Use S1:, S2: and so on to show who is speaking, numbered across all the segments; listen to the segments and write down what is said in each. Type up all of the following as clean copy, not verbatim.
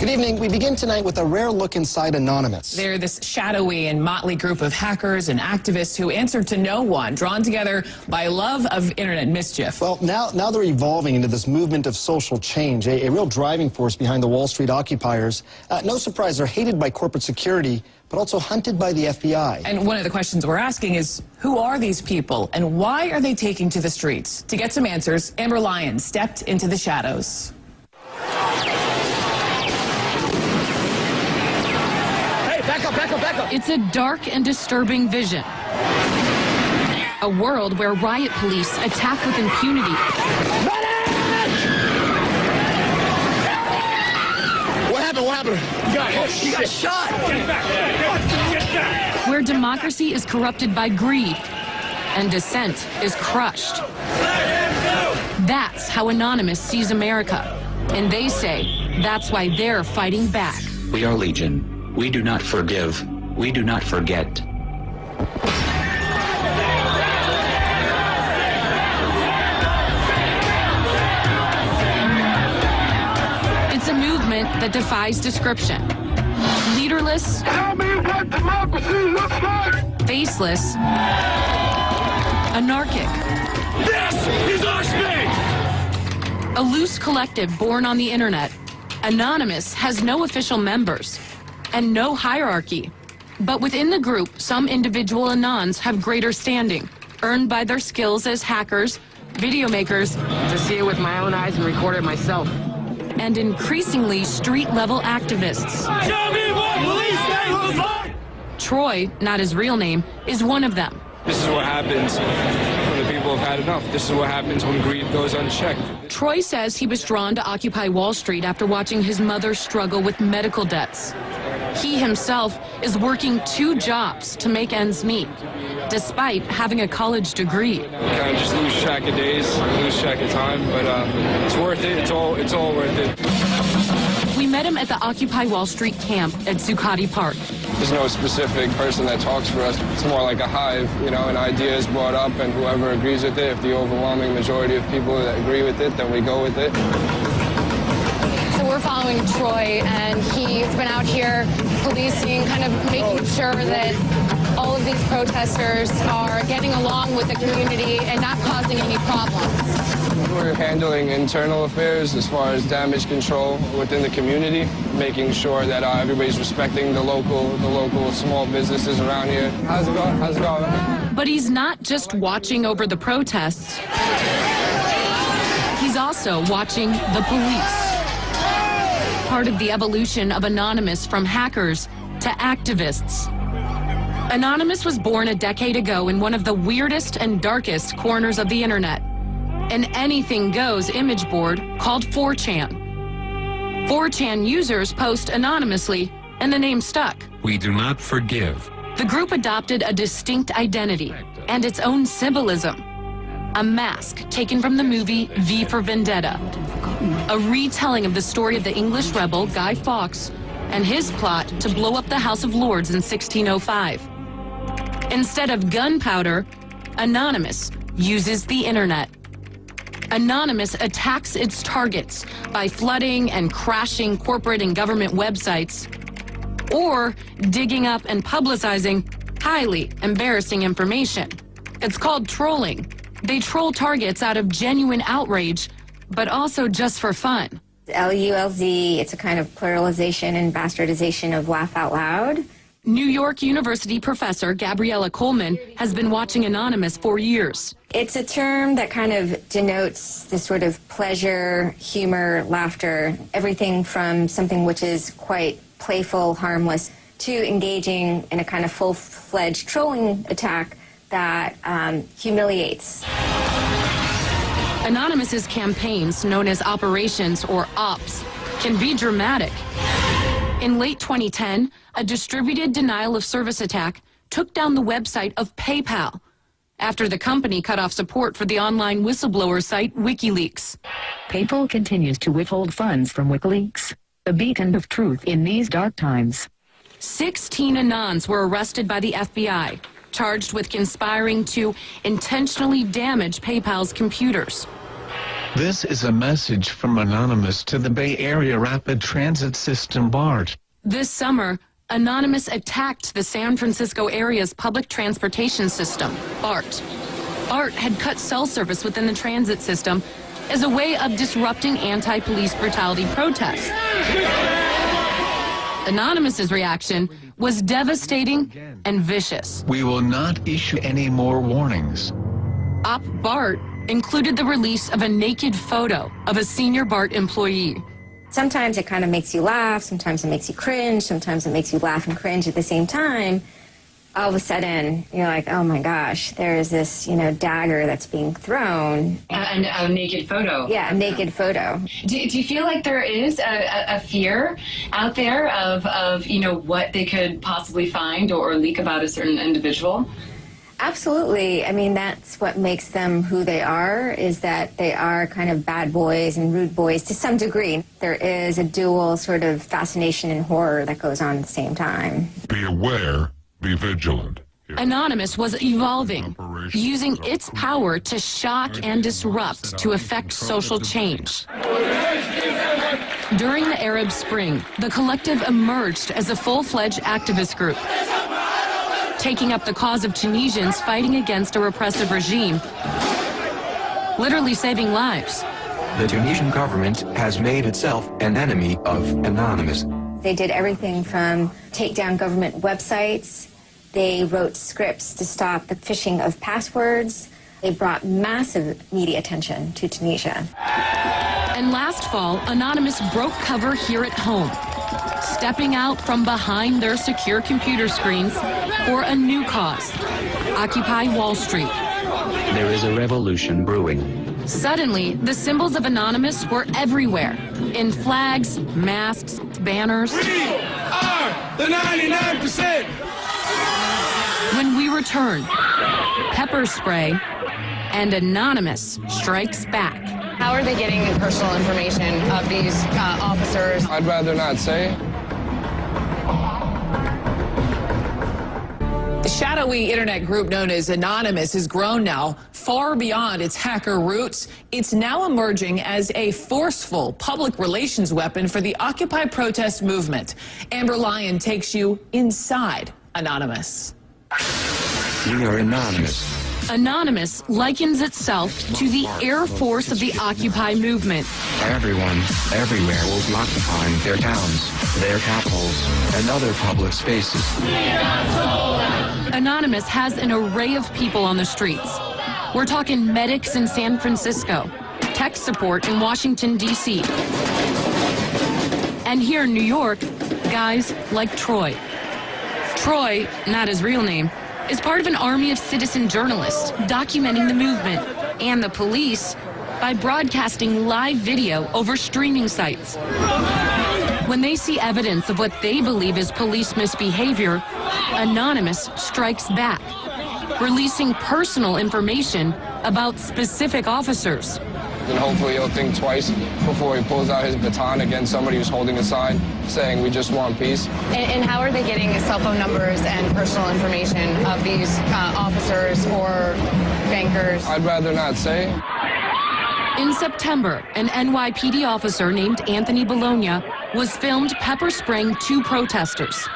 S1: Good evening. We begin tonight with a rare look inside Anonymous.
S2: They're this shadowy and motley group of hackers and activists who answer to no one, drawn together by love of internet mischief.
S1: Well, now they're evolving into this movement of social change, a real driving force behind the Wall Street occupiers. No surprise, they're hated by corporate security, but also hunted by the FBI.
S2: And one of the questions we're asking is, who are these people and why are they taking to the streets? To get some answers, Amber Lyons stepped into the shadows.
S3: Back up. It's a dark and disturbing vision. A world where riot police attack with impunity.
S4: What happened? He got shot. Get back.
S3: Where democracy is corrupted by greed and dissent is crushed. That's how Anonymous sees America. And they say that's why they're fighting back.
S5: We are Legion. We do not forgive. We do not forget.
S3: It's a movement that defies description. Leaderless.
S4: Tell me what democracy looks like.
S3: Faceless. Anarchic.
S4: This is our space.
S3: A loose collective born on the internet, Anonymous has no official members and no hierarchy. But within the group, some individual Anons have greater standing, earned by their skills as hackers, video makers,
S6: to see it with my own eyes and record it myself,
S3: and increasingly street-level activists.
S4: Show me what police state looks like.
S3: Troy, not his real name, is one of them.
S7: This is what happens when the people have had enough. This is what happens when greed goes unchecked.
S3: Troy says he was drawn to Occupy Wall Street after watching his mother struggle with medical debts. He himself is working 2 jobs to make ends meet, despite having a college degree.
S7: You kind of just lose track of days, lose track of time, but it's worth it. It's all worth it.
S3: We met him at the Occupy Wall Street camp at Zuccotti Park.
S7: There's no specific person that talks for us. It's more like a hive, you know, an idea is brought up and whoever agrees with it, if the overwhelming majority of people that agree with it, then we go with it.
S8: So we're following Troy, and he's been out here policing, kind of making sure that all of these protesters are getting along with the community and not causing any problems.
S7: We're handling internal affairs as far as damage control within the community, making sure that everybody's respecting the local small businesses around here. How's it going?
S3: But he's not just watching over the protests. He's also watching the police. Part of the evolution of Anonymous from hackers to activists. Anonymous was born a decade ago in one of the weirdest and darkest corners of the internet, an anything-goes image board called 4chan. 4chan users post anonymously, and the name stuck.
S9: We do not forgive.
S3: The group adopted a distinct identity and its own symbolism. A mask taken from the movie V for Vendetta, a retelling of the story of the English rebel Guy Fawkes and his plot to blow up the House of Lords in 1605. Instead of gunpowder, Anonymous uses the internet. Anonymous attacks its targets by flooding and crashing corporate and government websites, or digging up and publicizing highly embarrassing information. It's called trolling. They troll targets out of genuine outrage, but also just for fun.
S10: LULZ, it's a kind of pluralization and bastardization of laugh out loud.
S3: New York University professor Gabriella Coleman has been watching Anonymous for years.
S10: It's a term that kind of denotes this sort of pleasure, humor, laughter, everything from something which is quite playful, harmless, to engaging in a kind of full-fledged trolling attack that humiliates.
S3: Anonymous's campaigns, known as operations or ops, can be dramatic. In late 2010, a distributed denial of service attack took down the website of PayPal after the company cut off support for the online whistleblower site WikiLeaks.
S11: PayPal continues to withhold funds from WikiLeaks, a beacon of truth in these dark times.
S3: 16 Anons were arrested by the FBI, charged with conspiring to intentionally damage PayPal's computers.
S9: This is a message from Anonymous to the Bay Area Rapid Transit System, BART.
S3: This summer, Anonymous attacked the San Francisco area's public transportation system, BART. BART had cut cell service within the transit system as a way of disrupting anti-police brutality protests. Anonymous's reaction was devastating and vicious.
S9: We will not issue any more warnings.
S3: Op BART included the release of a naked photo of a senior BART employee.
S10: Sometimes it kind of makes you laugh, sometimes it makes you cringe, sometimes it makes you laugh and cringe at the same time. All of a sudden, you're like, oh my gosh, there is this, dagger that's being thrown.
S12: A naked photo.
S10: Yeah, a naked photo.
S12: Do you feel like there is a fear out there of what they could possibly find or leak about a certain individual?
S10: Absolutely. I mean, that's what makes them who they are, is that they are kind of bad boys and rude boys to some degree. There is a dual sort of fascination and horror that goes on at the same time.
S13: Be aware, be vigilant.
S3: Anonymous was evolving, using its power to shock and disrupt to effect social change. During the Arab Spring, the collective emerged as a full-fledged activist group, taking up the cause of Tunisians fighting against a repressive regime, literally saving lives.
S14: The Tunisian government has made itself an enemy of Anonymous.
S10: They did everything from take down government websites. They wrote scripts to stop the phishing of passwords. They brought massive media attention to Tunisia.
S3: And last fall, Anonymous broke cover here at home, stepping out from behind their secure computer screens for a new cause, Occupy Wall Street.
S5: There is a revolution brewing.
S3: Suddenly, the symbols of Anonymous were everywhere, in flags, masks, banners.
S4: We are the 99%!
S3: When we return, pepper spray and Anonymous strikes back.
S6: How are they getting personal information of these officers?
S7: I'd rather not say.
S2: The shadowy internet group known as Anonymous has grown now far beyond its hacker roots. It's now emerging as a forceful public relations weapon for the Occupy protest movement. Amber Lyon takes you inside Anonymous.
S14: We are Anonymous.
S3: Anonymous likens itself to the Air Force of the Occupy movement.
S14: Everyone, everywhere will be occupying their towns, their capitals, and other public spaces.
S3: Anonymous has an array of people on the streets. We're talking medics in San Francisco, tech support in Washington, D.C. And here in New York, guys like Troy. Troy, not his real name, is part of an army of citizen journalists documenting the movement and the police by broadcasting live video over streaming sites. When they see evidence of what they believe is police misbehavior, Anonymous strikes back, releasing personal information about specific officers.
S7: Then hopefully he'll think twice before he pulls out his baton against somebody who's holding a sign saying we just want peace.
S6: And how are they getting cell phone numbers and personal information of these officers or bankers?
S7: I'd rather not say.
S3: In September, an NYPD officer named Anthony Bologna was filmed pepper spraying 2 protesters.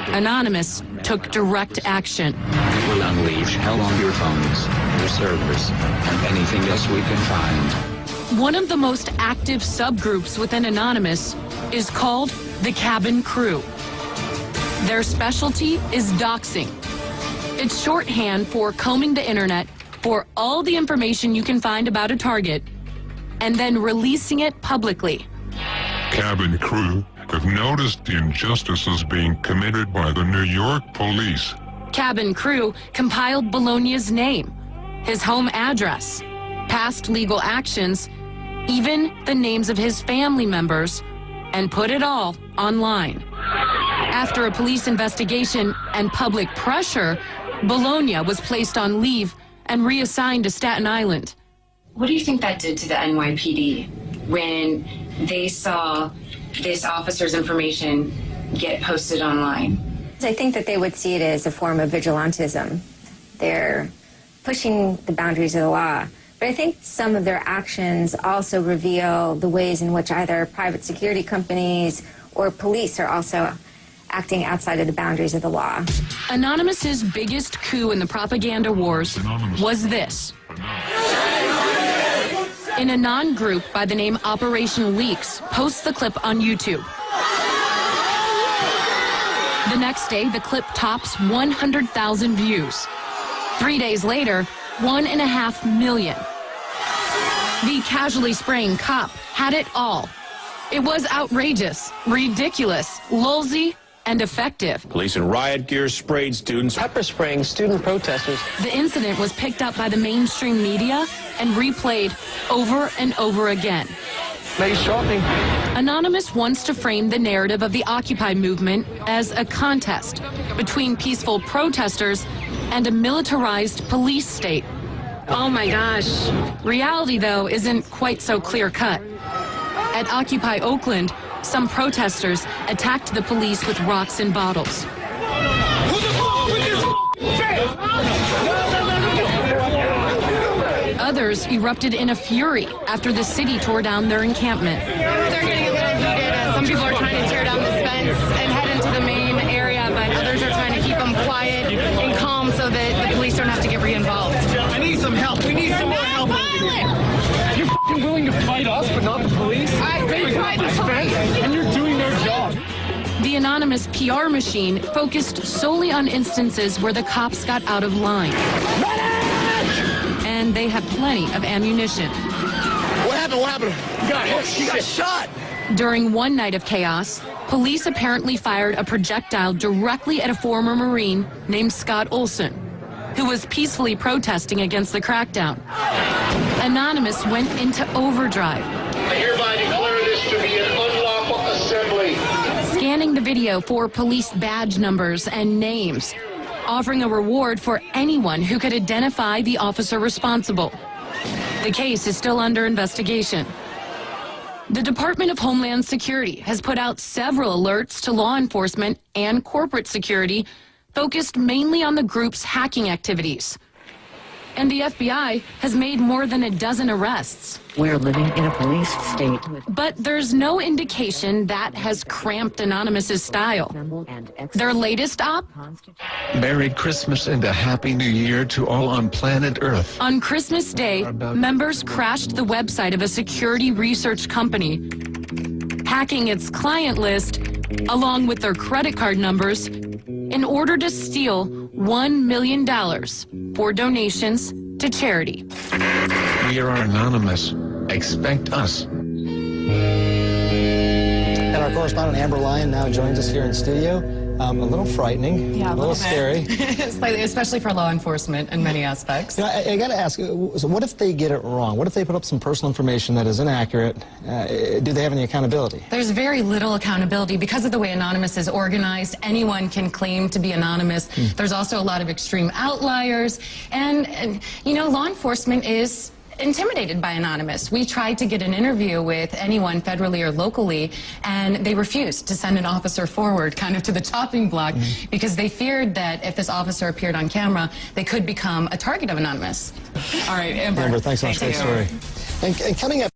S3: Anonymous took direct action.
S5: We will unleash hell on your phones, your servers, and anything else we can find.
S3: One of the most active subgroups within Anonymous is called the Cabin Crew. Their specialty is doxing. It's shorthand for combing the internet for all the information you can find about a target and then releasing it publicly.
S13: Cabin crew have noticed the injustices being committed by the New York police.
S3: Cabin Crew compiled Bologna's name, his home address, past legal actions, even the names of his family members, and put it all online. After a police investigation and public pressure, Bologna was placed on leave and reassigned to Staten Island.
S12: What do you think that did to the NYPD when they saw this officer's information get posted online?
S10: I think that they would see it as a form of vigilantism. They're pushing the boundaries of the law, But I think some of their actions also reveal the ways in which either private security companies or police are also acting outside of the boundaries of the law.
S3: Anonymous's biggest coup in the propaganda wars was this. An Anon group by the name Operation Leaks posts the clip on YouTube. The next day, the clip tops 100,000 views. 3 days later, 1.5 million. The casually spraying cop had it all. It was outrageous, ridiculous, lulzy, and effective.
S15: Police in riot gear sprayed students, pepper spraying student protesters.
S3: The incident was picked up by the mainstream media and replayed over and over again.
S15: Nice shopping.
S3: Anonymous wants to frame the narrative of the Occupy movement as a contest between peaceful protesters and a militarized police state. Oh my gosh. Reality, though, isn't quite so clear-cut. At Occupy Oakland, some protesters attacked the police with rocks and bottles. Others erupted in a fury after the city tore down their encampment.
S8: They're getting a little heated. Some people are trying to tear down this fence and head into the main area, but others are trying to keep them quiet and calm so that the police don't have to get re-involved.
S4: I need some help. We need some more help. You're f***ing willing to fight us, but not the police?
S8: They tried to fight.
S4: And you're doing their job.
S3: The Anonymous PR machine focused solely on instances where the cops got out of line. And they had plenty of ammunition.
S4: What happened? What happened? You got hit. You got shot.
S3: During one night of chaos, police apparently fired a projectile directly at a former Marine named Scott Olson, who was peacefully protesting against the crackdown. Anonymous went into overdrive.
S4: I hereby declare this to be an unlawful assembly.
S3: Scanning the video for police badge numbers and names, offering a reward for anyone who could identify the officer responsible. The case is still under investigation. The Department of Homeland Security has put out several alerts to law enforcement and corporate security focused mainly on the group's hacking activities. And the FBI has made more than a dozen arrests.
S11: We're living in a police state.
S3: But there's no indication that has cramped Anonymous's style. Their latest op?
S9: Merry Christmas and a Happy New Year to all on planet Earth.
S3: On Christmas Day, members crashed the website of a security research company, hacking its client list along with their credit card numbers in order to steal $1 million for donations to charity.
S9: We are Anonymous. Expect us.
S1: And our correspondent Amber Lyon now joins us here in studio. A little frightening,
S6: yeah,
S1: a little scary.
S6: Slightly, especially for law enforcement in many aspects.
S1: You know, I got to ask, so what if they get it wrong? What if they put up some personal information that is inaccurate? Do they have any accountability?
S6: There's very little accountability. Because of the way Anonymous is organized, anyone can claim to be anonymous. There's also a lot of extreme outliers. And you know, law enforcement is intimidated by Anonymous. We tried to get an interview with anyone federally or locally, and they refused to send an officer forward kind of to the chopping block because they feared that if this officer appeared on camera, they could become a target of Anonymous.
S2: All right, Amber.
S1: Amber, thanks so much. Great story. And coming up.